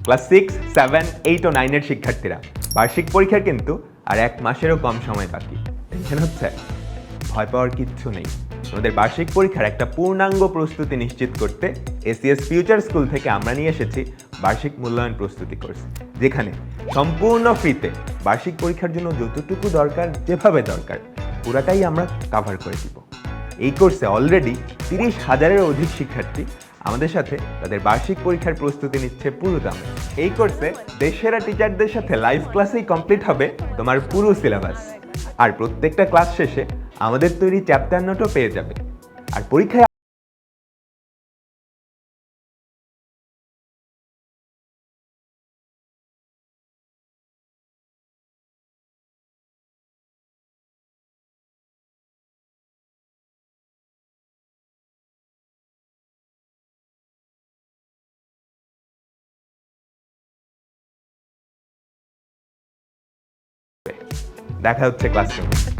Class 6, 7, 8 ও 9 এর শিক্ষার্থীরা, বার্ষিক পরীক্ষার কিন্তু আর 1 মাসেরও কম সময় বাকি। টেনশন হচ্ছে? ভয় পাওয়ার কিচ্ছু নেই। তোমাদের বার্ষিক পরীক্ষার একটা পূর্ণাঙ্গ প্রস্তুতি নিশ্চিত করতে এসিএস ফিউচার স্কুল থেকে আমরা নিয়ে এসেছি বার্ষিক মূল্যায়ন প্রস্তুতি কোর্স, যেখানে সম্পূর্ণ ফ্রিতে বার্ষিক পরীক্ষার জন্য যতটুকু দরকার, যেভাবে দরকার, পুরাটাই আমরা কাভার করে দিব। এই কোর্সে অলরেডি 30,000-এর অধিক শিক্ষার্থী আমাদের সাথে তাদের বার্ষিক পরীক্ষার প্রস্তুতি নিচ্ছে পুরো দামে। এই কোর্সে দেশসেরা টিচারদের সাথে লাইভ ক্লাসেই কমপ্লিট হবে তোমার পুরো সিলেবাস। আর প্রত্যেকটা ক্লাস শেষে আমাদের তৈরি চ্যাপ্টার নোটও পেয়ে যাবে। আর পরীক্ষায় দেখা হচ্ছে ক্লাসরুমে।